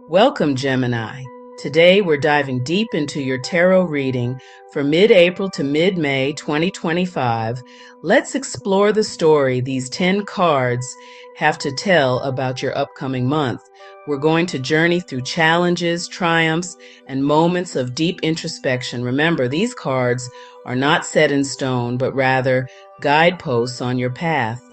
Welcome, Gemini. Today we're diving deep into your tarot reading for mid-April to mid-May 2025. Let's explore the story these 10 cards have to tell about your upcoming month. We're going to journey through challenges, triumphs, and moments of deep introspection. Remember, these cards are not set in stone, but rather guideposts on your path.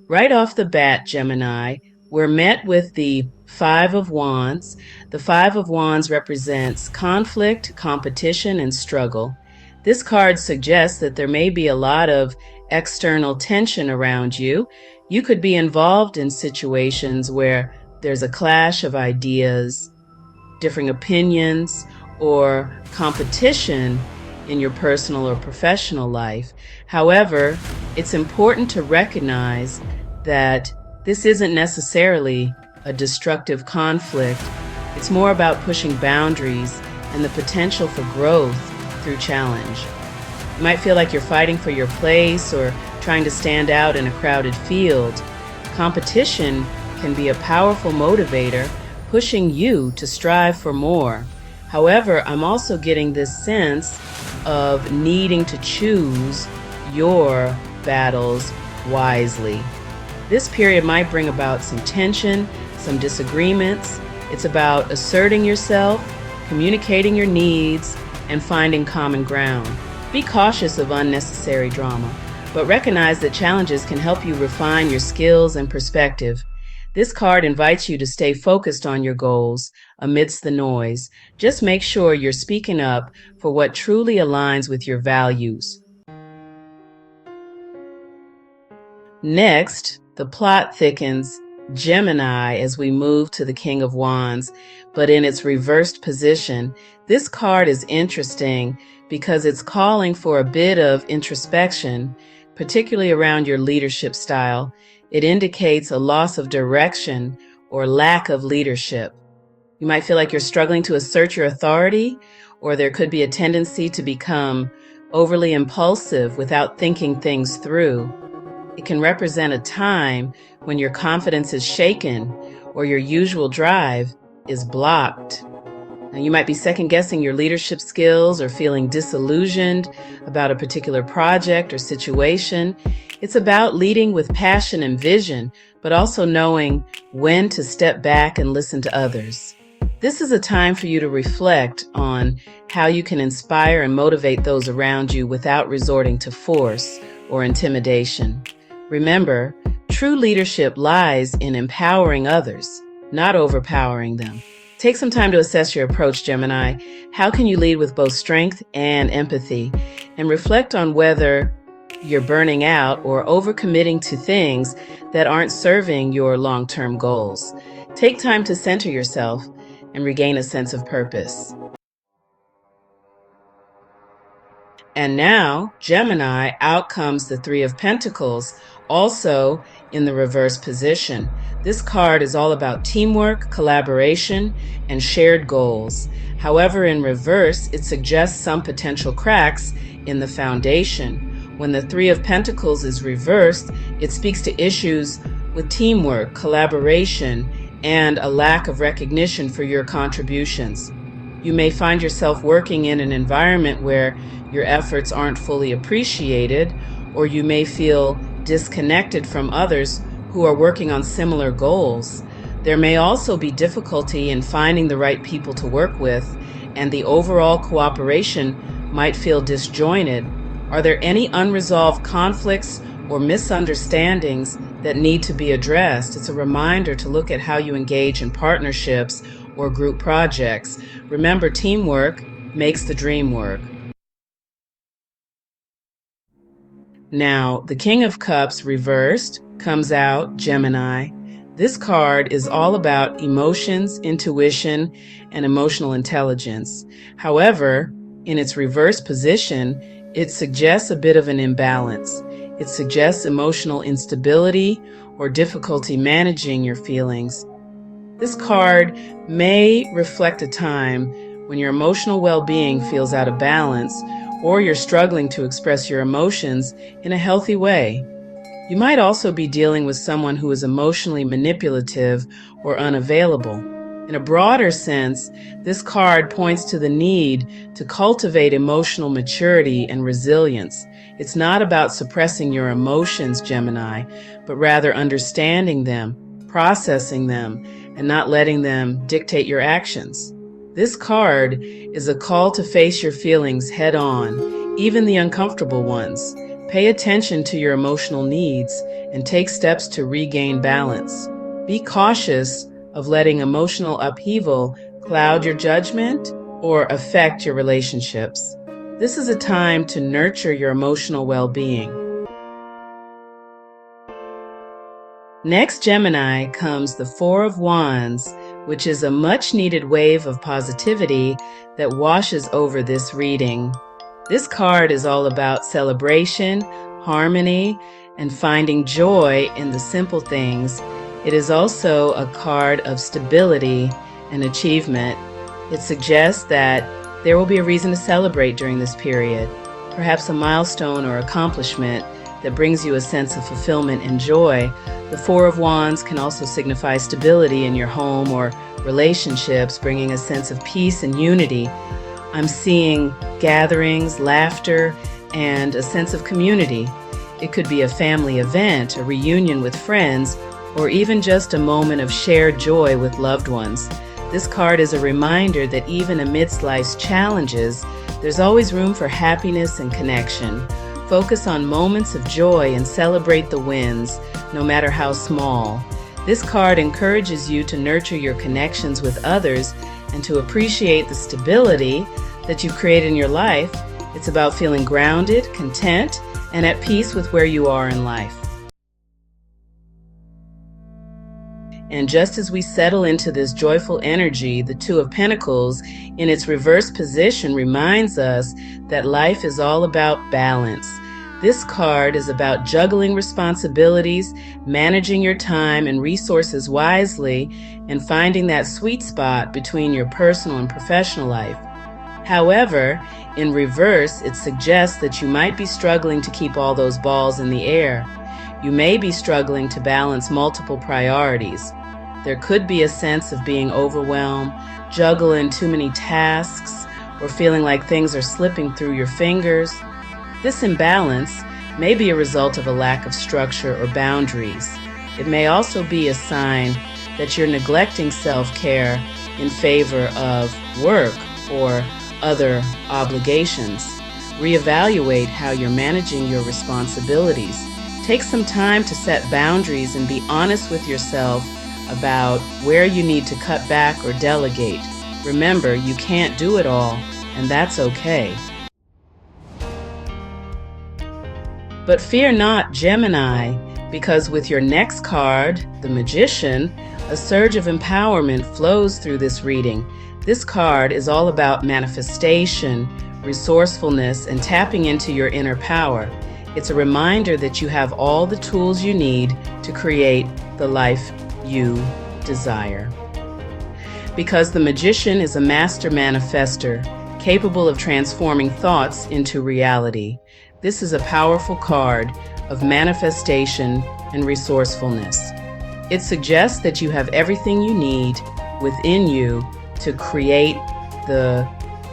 Right off the bat, Gemini, we're met with the Five of Wands. The Five of Wands represents conflict, competition, and struggle. This card suggests that there may be a lot of external tension around you. You could be involved in situations where there's a clash of ideas, differing opinions, or competition in your personal or professional life. However, it's important to recognize that this isn't necessarily a destructive conflict. It's more about pushing boundaries and the potential for growth through challenge. You might feel like you're fighting for your place or trying to stand out in a crowded field. Competition can be a powerful motivator, pushing you to strive for more. However, I'm also getting this sense of needing to choose your battles wisely. This period might bring about some tension, some disagreements. It's about asserting yourself, communicating your needs, and finding common ground. Be cautious of unnecessary drama, but recognize that challenges can help you refine your skills and perspective. This card invites you to stay focused on your goals amidst the noise. Just make sure you're speaking up for what truly aligns with your values. Next, the plot thickens, Gemini, as we move to the King of Wands, but in its reversed position. This card is interesting because it's calling for a bit of introspection, particularly around your leadership style. It indicates a loss of direction or lack of leadership. You might feel like you're struggling to assert your authority, or there could be a tendency to become overly impulsive without thinking things through. It can represent a time when your confidence is shaken or your usual drive is blocked. Now, you might be second-guessing your leadership skills or feeling disillusioned about a particular project or situation. It's about leading with passion and vision, but also knowing when to step back and listen to others. This is a time for you to reflect on how you can inspire and motivate those around you without resorting to force or intimidation. Remember, true leadership lies in empowering others, not overpowering them. Take some time to assess your approach, Gemini. How can you lead with both strength and empathy? And reflect on whether you're burning out or overcommitting to things that aren't serving your long-term goals. Take time to center yourself and regain a sense of purpose. And now, Gemini, out comes the Three of Pentacles, also in the reverse position. This card is all about teamwork, collaboration, and shared goals. However, in reverse, it suggests some potential cracks in the foundation. When the Three of Pentacles is reversed, it speaks to issues with teamwork, collaboration, and a lack of recognition for your contributions. You may find yourself working in an environment where your efforts aren't fully appreciated, or you may feel disconnected from others who are working on similar goals. There may also be difficulty in finding the right people to work with, and the overall cooperation might feel disjointed. Are there any unresolved conflicts or misunderstandings that need to be addressed? It's a reminder to look at how you engage in partnerships or group projects. Remember, teamwork makes the dream work. Now, the King of Cups reversed comes out, Gemini. This card is all about emotions, intuition, and emotional intelligence. However, in its reverse position, it suggests a bit of an imbalance. It suggests emotional instability or difficulty managing your feelings. This card may reflect a time when your emotional well-being feels out of balance, or you're struggling to express your emotions in a healthy way. You might also be dealing with someone who is emotionally manipulative or unavailable. In a broader sense, this card points to the need to cultivate emotional maturity and resilience. It's not about suppressing your emotions, Gemini, but rather understanding them, processing them, and not letting them dictate your actions. This card is a call to face your feelings head on, even the uncomfortable ones. Pay attention to your emotional needs and take steps to regain balance. Be cautious of letting emotional upheaval cloud your judgment or affect your relationships. This is a time to nurture your emotional well-being. Next, Gemini, comes the Four of Wands, which is a much-needed wave of positivity that washes over this reading. This card is all about celebration, harmony, and finding joy in the simple things. It is also a card of stability and achievement. It suggests that there will be a reason to celebrate during this period, perhaps a milestone or accomplishment that brings you a sense of fulfillment and joy. The Four of Wands can also signify stability in your home or relationships, bringing a sense of peace and unity. I'm seeing gatherings, laughter, and a sense of community. It could be a family event, a reunion with friends, or even just a moment of shared joy with loved ones. This card is a reminder that even amidst life's challenges, there's always room for happiness and connection. Focus on moments of joy and celebrate the wins, no matter how small. This card encourages you to nurture your connections with others and to appreciate the stability that you create in your life. It's about feeling grounded, content, and at peace with where you are in life. And just as we settle into this joyful energy, the Two of Pentacles in its reverse position reminds us that life is all about balance. This card is about juggling responsibilities, managing your time and resources wisely, and finding that sweet spot between your personal and professional life. However, in reverse, it suggests that you might be struggling to keep all those balls in the air. You may be struggling to balance multiple priorities. There could be a sense of being overwhelmed, juggling too many tasks, or feeling like things are slipping through your fingers. This imbalance may be a result of a lack of structure or boundaries. It may also be a sign that you're neglecting self-care in favor of work or other obligations. Reevaluate how you're managing your responsibilities. Take some time to set boundaries and be honest with yourself about where you need to cut back or delegate. Remember, you can't do it all, and that's okay. But fear not, Gemini, because with your next card, the Magician, a surge of empowerment flows through this reading. This card is all about manifestation, resourcefulness, and tapping into your inner power. It's a reminder that you have all the tools you need to create the life you desire. Because the Magician is a master manifester, capable of transforming thoughts into reality. This is a powerful card of manifestation and resourcefulness. It suggests that you have everything you need within you to create the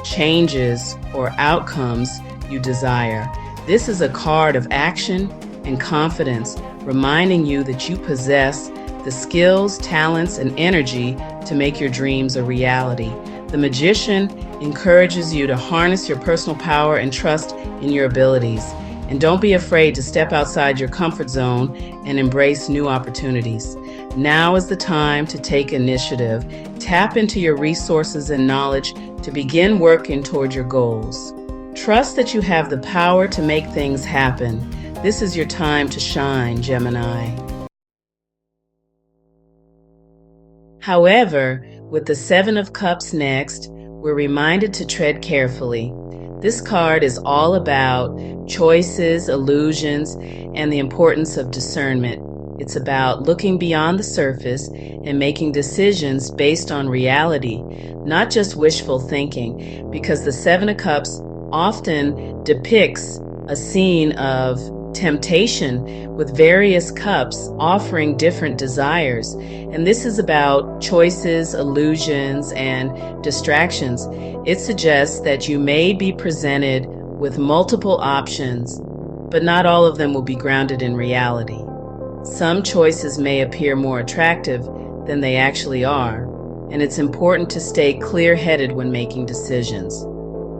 changes or outcomes you desire. This is a card of action and confidence, reminding you that you possess the skills, talents, and energy to make your dreams a reality. The Magician encourages you to harness your personal power and trust in your abilities. And don't be afraid to step outside your comfort zone and embrace new opportunities. Now is the time to take initiative. Tap into your resources and knowledge to begin working toward your goals. Trust that you have the power to make things happen. This is your time to shine, Gemini. However, with the Seven of Cups next, we're reminded to tread carefully. This card is all about choices, illusions, and the importance of discernment. It's about looking beyond the surface and making decisions based on reality, not just wishful thinking, because the Seven of Cups often depicts a scene of temptation with various cups offering different desires. And this is about choices, illusions, and distractions. It suggests that you may be presented with multiple options, but not all of them will be grounded in reality. Some choices may appear more attractive than they actually are, and it's important to stay clear-headed when making decisions.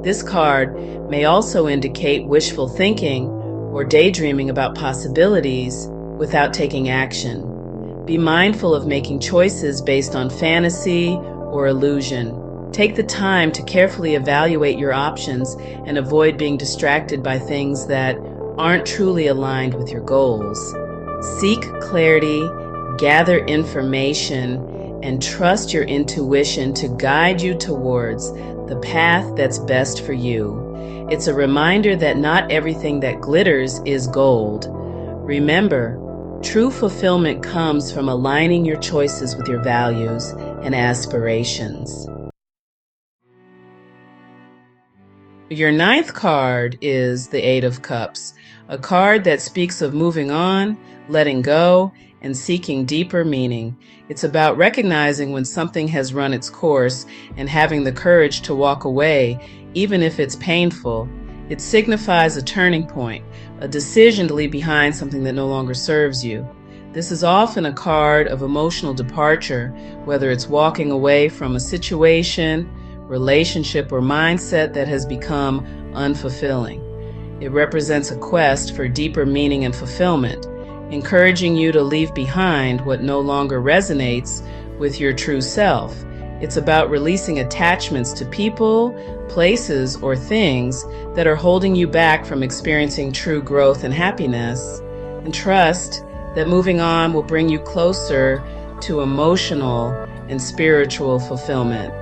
This card may also indicate wishful thinking or daydreaming about possibilities without taking action. Be mindful of making choices based on fantasy or illusion. Take the time to carefully evaluate your options and avoid being distracted by things that aren't truly aligned with your goals. Seek clarity, gather information, and trust your intuition to guide you towards the path that's best for you. It's a reminder that not everything that glitters is gold. Remember, true fulfillment comes from aligning your choices with your values and aspirations. Your ninth card is the Eight of Cups, a card that speaks of moving on, letting go, and seeking deeper meaning. It's about recognizing when something has run its course and having the courage to walk away, even if it's painful. It signifies a turning point, a decision to leave behind something that no longer serves you. This is often a card of emotional departure, whether it's walking away from a situation, relationship, or mindset that has become unfulfilling. It represents a quest for deeper meaning and fulfillment, encouraging you to leave behind what no longer resonates with your true self. It's about releasing attachments to people, places, or things that are holding you back from experiencing true growth and happiness. And trust that moving on will bring you closer to emotional and spiritual fulfillment.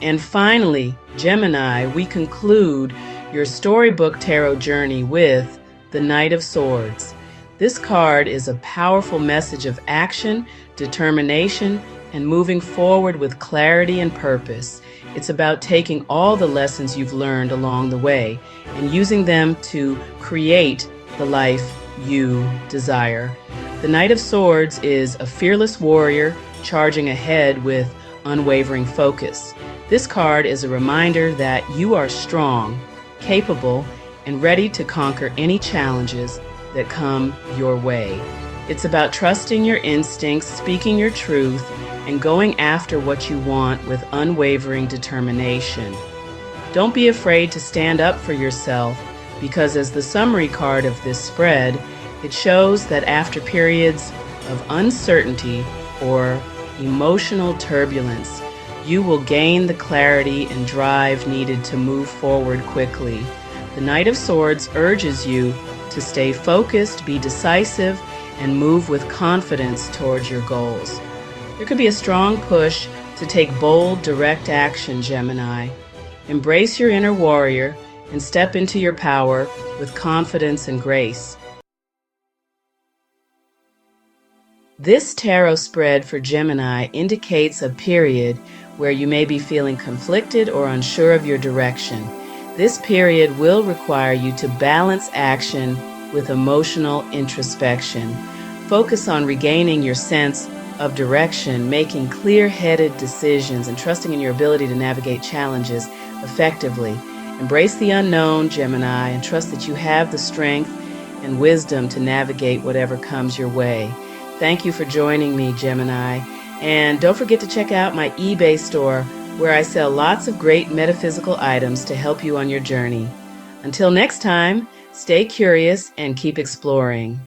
And finally, Gemini, we conclude your storybook tarot journey with the Knight of Swords. This card is a powerful message of action, determination, and moving forward with clarity and purpose. It's about taking all the lessons you've learned along the way and using them to create the life you desire. The Knight of Swords is a fearless warrior charging ahead with unwavering focus. This card is a reminder that you are strong, capable, and ready to conquer any challenges that come your way. It's about trusting your instincts, speaking your truth, and going after what you want with unwavering determination. Don't be afraid to stand up for yourself, because as the summary card of this spread, it shows that after periods of uncertainty or emotional turbulence, you will gain the clarity and drive needed to move forward quickly. The Knight of Swords urges you to stay focused, be decisive, and move with confidence towards your goals. There could be a strong push to take bold, direct action, Gemini. Embrace your inner warrior and step into your power with confidence and grace. This tarot spread for Gemini indicates a period where you may be feeling conflicted or unsure of your direction. This period will require you to balance action with emotional introspection. Focus on regaining your sense of direction, making clear-headed decisions, and trusting in your ability to navigate challenges effectively. Embrace the unknown, Gemini, and trust that you have the strength and wisdom to navigate whatever comes your way. Thank you for joining me, Gemini. And don't forget to check out my eBay store, where I sell lots of great metaphysical items to help you on your journey. Until next time, stay curious and keep exploring.